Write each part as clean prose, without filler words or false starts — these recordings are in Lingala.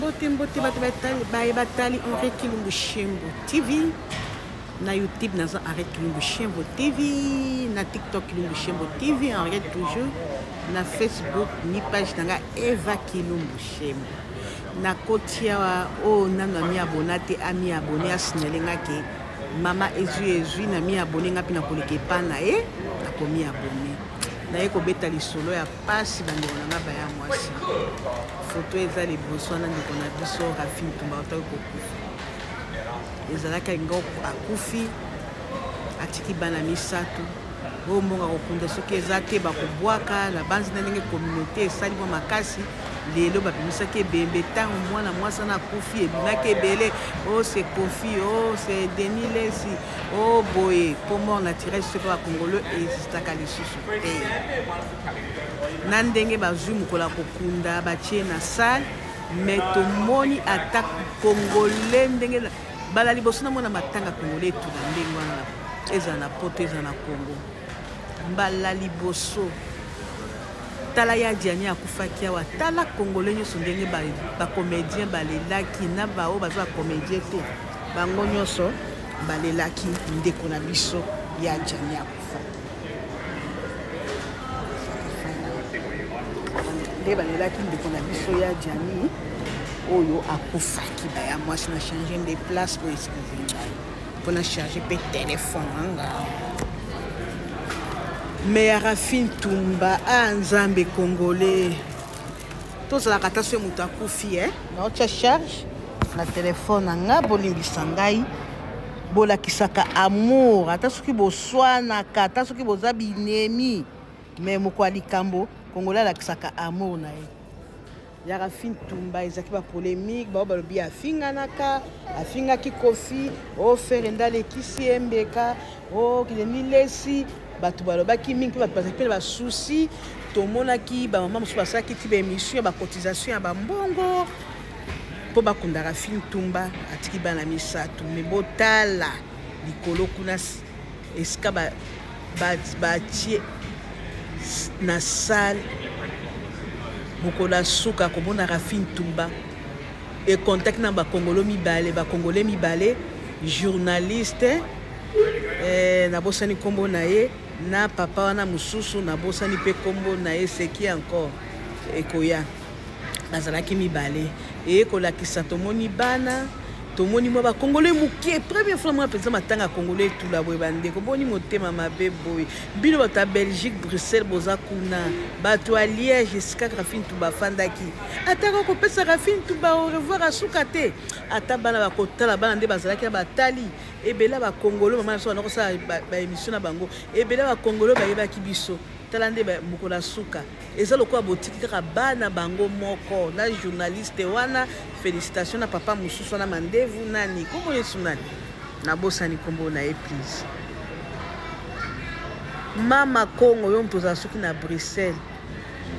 Mbote batali Henri Kilumbu Shembo TV. Na YouTube naza Henri Kilumbu Shembo TV. Na TikTok Kilumbu Shembo TV. En regarde toujours. Na Facebook ni page nanga Eva Kilumbu Shembo. Na kotia o nano mi abonate ami abonné asinalenga ke mama ezu na mi abonné nga pina koleke pana na komi abonné. Na yeko beta lisolo ya pasi bandeko na ngaba ya mwasi. Photo eza liboso na ndeko na biso Rafine Tumba otako kokufa. Ezalaka ngo akufi atiki bana misato. Bo mbonga kokunda soki eza te bakobwaka na banzi na ndenge communauté esali kwa makasi lelo babimisaki ebembe ntango mwana mwasi na akufi ebimaki ebele oh c'est Kofi oh c'est Denis Lesi oh boye po mort naturel soki bakongolo ezistaka lisusu te na ndenge bazwi mokola kokunda batie na salle mais tomoni ata congolais ndenge bala liboso na mwana matanga congolais tuna ndenge wana eza na poto eza na Congo mbala liboso tala ya diani akufaki awa tala congolais nyonso ndenge ba comédien balelaki na bao baza comédien te bango nyonso balelaki ndeko na biso ya diani akufaki nde balelaki ndeko na biso ya diani oyo akufaki baya mwasi na changer de place pour excuse ngai pour na charger pe téléphone anga mais Rafine Tumba nzambe congolais tozala kata so mutu akufi na ocha charge na téléphone anga bolimbisa ngai bolakisaka amour ata soki boswanaka ata soki boza binemi mais moko alikambo congolais alakisaka amour na ye ya Rafine Tumba ezaki ba polémique ba balobi afinganaka afingaki Kofi o ferenda lekisi embeka o Denis Lesi batu balobaki mingi pe batu bazaki ba souci tomonaki ba mama mosu basaki ti ba émission ba cotisation ya ba mbongo po bakunda Rafine Tumba atiki bana misato me botala likolo kuna eska ba tie na salle bokola suka komona Rafine Tumba et contact na ba congolais mibale journaliste na bosani kombo na ye na papa wana mususu na bosani pe kombo na ye seki encore ekoya bazalaki mibale et kolakisa tomoni bana tomoni mo ba congolais mukie première fois moi penza matanga congolais tout la boye bande ko boni motema mabe boye bino bata Belgique Bruxelles boza kuna bato à Liège jusqu'à Rafine Tumba fandaki ataka ko pesa Rafine Tumba au revoir asukate ata bana ba kotala bana nde bazalaki batali ebela ba congolais mama so na ko sa ba émission na bango ebela ba congolais ba yebaki biso talande ba mukola suka eza lokwa botiki kaka bana bango moko na journaliste wana félicitations na papa mususu na mandevu nani kombo yesu nani na bosani kombo na e please mama Congo yo mpoza soki na Bruxelles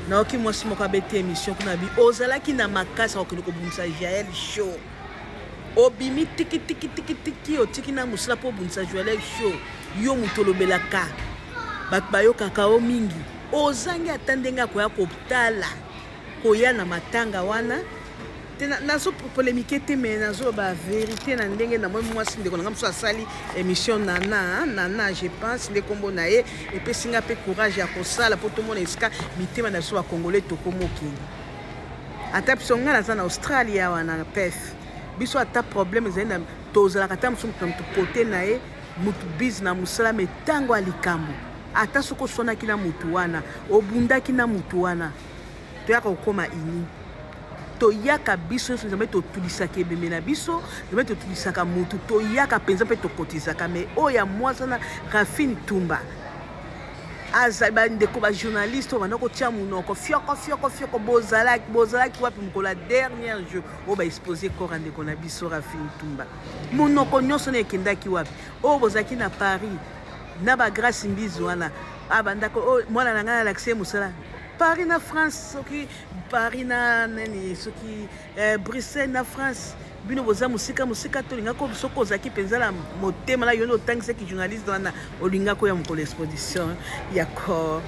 na oki mwasi moko abeti émission kuna bi ozalaki na makasa okende kobunisa Jael show obimi tiki otiki na musala po bunisa Jael show yo mutolobelaka bat bayo kakao mingi ozangi atandenga koya koptala koya na matanga wana tena nazo polémique te mais nazo ba vérité na ndenge na moi mwasi ndeko na ngamso asali émission nana je pense ndeko kombo na ye et puis singa pe courage ya kosala po to mona eska mitema na so ba congolais to komoki ata pisonga na zana Australia wana pef biso ata problème zena tozala kata mso mtu pote na ye mutu biz na musala metango alikambo ata soko sona kina mutu wana obunda kina mutu wana to yaka okoma ini to yaka biso nzambe to tulisaka ebembe na biso nzambe to tulisaka mutu to yaka penza pe to kotizaka me oya mwasa na Rafine Tumba azaba ndeko ba journaliste wana ko tia munoko fioko bozalaki wapi mkola dernier jour o ba exposer corps ndeko na biso Rafine Tumba munoko nyonso na ekendaki wapi o bozaki na Paris na ba grâce mbizo wana abandako mwana na ngana l'accès musala Paris na France soki Paris na nani soki Bruxelles na France bino boza musika to linga ko soko zaki penza la motema la yono tangisa ki journaliste wana olinga ko ya mko l'exposition ya ko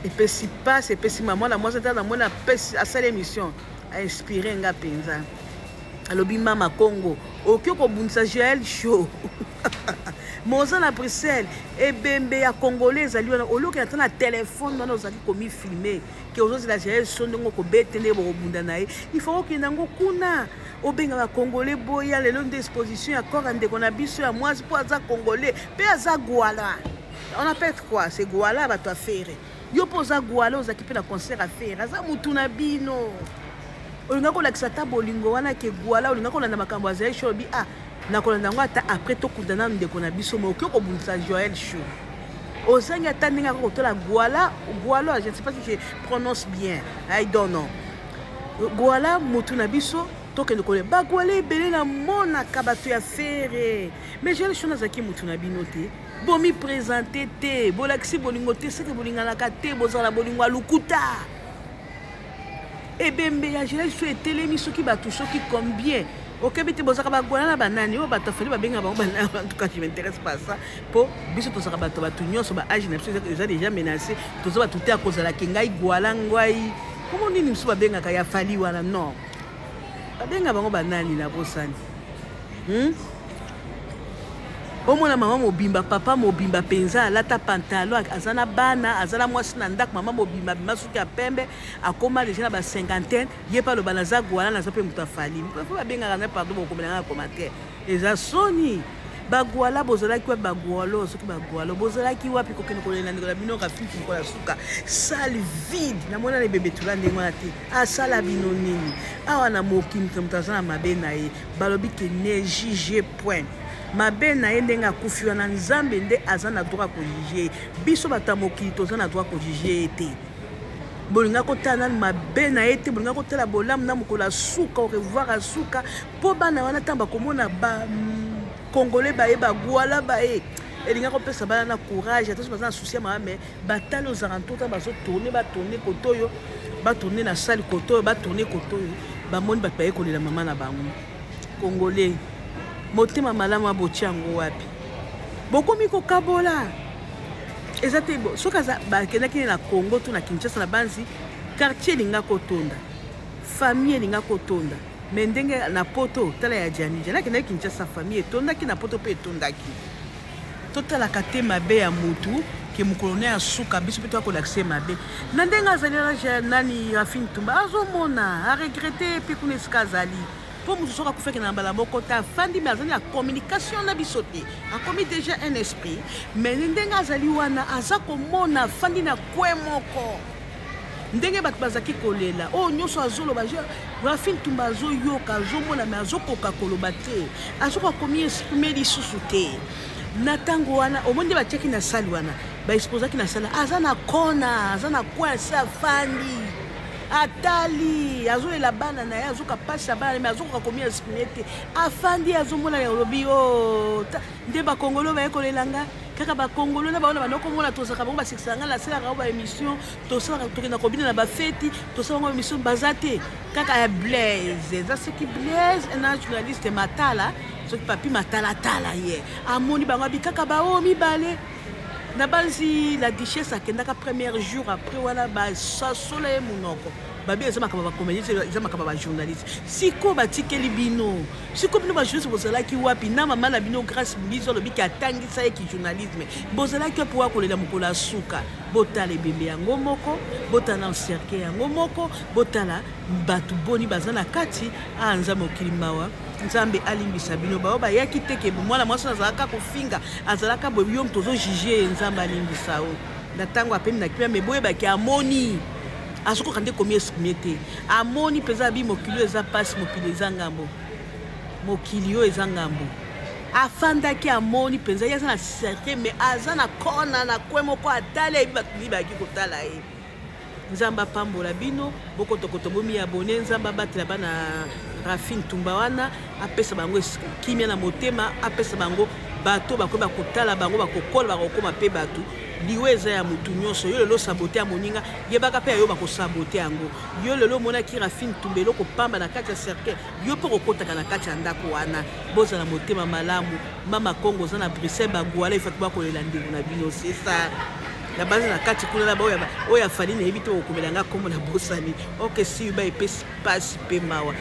et puis si passe et puis si maman la moi c'était dans moi la à cette émission a inspiré nga penza alobi mama Congo okyo ko bunsa Joël show moza na Bruxelles ebembe ya congolais ali wana oloki na tana téléphone wana ozaki komi filmer ke ozozi la Joël show ndongo ko betende bo bunda nae il faut que nango kuna obenga ba congolais boya lelo d'exposition ya corps ndeko na biso ya mwasi po aza congolais pe aza Gwala on appelle quoi c'est Gwala ba to affaire yo poza Gwala ozaki pe na concert à faire aza mutu na bino olinga ko lakisa ta bolingo wana ke Gwala olinga ko landa makambo ya Joël show bi ah nakolanda ngo ata après tokundana ndeko na biso mo okyo kobundisa Joël show ozangi ata ndenge akokotola Gwala je ne sais pas si je prononce bien I don't know Gwala mutu na biso tokende kole ba Gwala ebele na monaka bato ya fere mais Joël show nazaki mutu na bino te bomi présenter te bolakisi bolingo te seke bolinganaka te bozala bolingo alukuta ebembe ya Joël show etelemi soki bato soki combien ok bité bozaka ba Gwala na banani o bato fali babenga bango banani en tout cas je m'intéresse pas ça po biso tozaka bato nyonso ba âge na biso eza déjà menacé tozo bato te akozala kengai Gwala ngwai comment nini biso babengaka ya fali wana non babenga bango banani na bosani omona mama mobimba papa mobimba penza alata pantalon azana bana azana mwasi na ndako mama mobimba masuki ya pembe akoma déjà na ba cinquantaine ye pa lo banaza Gwala na zape muta fali mpo babenga na pardon bokomelanga na commentaire eza soni ba Gwala bozalaki wa ba Gwala soki ba Gwala bozalaki wapi kokene kolela ndeko na bino rafiki ko la suka salle vide na mona le bébé tulande ngwana te asala bino nini awa na mokim mutazana mabe na ye balobi ke ne juge point mabe na ye ndenge akufi wana nzambe nde aza na droit ko juger biso bata mokili toza na droit ko juger te bolinga kotala mabe na ye te bolinga kotala bolamu na mokolo suka au revoir asuka po bana wana tamba komona ba congolais baye ba Gwala baye elinga kopesa bana na courage attention baza na souci ya mais batale aux alentours ta bazo tourner ba tourner kotoyo ba tourner na salle kotoyo ba tourner kotoyo ba moni ba paye kolela mama na bango congolais motema malamu abochango wapi bokomi kokabola ezate bo soka za bakendaki na Congo to na Kinshasa na banzi quartier linga kotonda famille linga kotonda mendenge na poto tala ya jani jana kenda Kinshasa famille tonda ki na poto pe tondaki totala kate mabe ya mutu ke mukolone ya suka biso peto ko l'accès mabe na ndenga zalira nani Rafine Tumba azomona a regretter pe kuneska zali pour nous soka kufeka na mbala moko ta fandi mais azali la communication na biso te a commis déjà un esprit mais ndenga zali wana azako mona fandi na kwe moko ndenge bato bazaki kolela o nyonso azoloba Rafine Tumba azoyoka azomona mais azokoka koloba te azoka komi exprimer lisusu te na tango wana omonde batiaki na sali wana baexposaki na sala aza na kona aza na coin sa fandi atali azolela bana na ye azoka pasi ya bana mais azokoka komi exprimer te afandi azomona ya olobi o nde bakongolo baye kolelanga kaka bakongolo na baona banokomona tozaka bango basekisanga na selaka ba émission tosalaka tokenda kobina na bafeti tosala bango émission baza te kaka ya Blaise eza soki Blaise na journaliste Matala soki papi Matala tala ye amoni bango abikaka bao mibale na banzi la duchesse akendaka premier jour après wana basasola ye monoko babi eza makamba bacomédie eza makamba bajournaliste siko batikeli bino siko bino bajournaliste bozalaki wapi na mama na bino grâce biso lobiki atangisa ye ki journalisme bozalaki po akolela mokolo asuka botala ebembe yango moko botala encercle yango moko botala bato boni baza na kati anza mokili mawa nzambe alimbisa bino bao bayaki teke mwana mwasi azalaka kofinga azalaka boyo tozo juger nzambe alimbisa o na tango apemi na kimia meboye baki amoni asoko kande komi exprimer te amoni peza bi mokili eza passe mokili eza ngambo mokili yo eza ngambo afandaki amoni penza yaza na cercle mais aza na kona na kwe moko atale bi baki kotala ye nzamba pambola bino boko tokoto bomi abone nzamba batela bana Rafine Tumba wana apesa bango kimia na motema apesa bango bato bakoba kotala bango bakokola bakokoma pe bato liweza ya mutu nyonso yo lelo sabote ya moninga yebaka pe yo bakosabote yango yo lelo mona ki Rafine Tumba eloko pamba na kati ya cercle yo po kokotaka na kati ya ndako wana boza na motema malamu mama Congo za na Bruxelles ba Gwala ifatu bakolela ndeko na bino c'est ça la base na kati kuna na ba oya fali na ebito okomelanga kombo na bosani okay si ba epesi passe pe mawa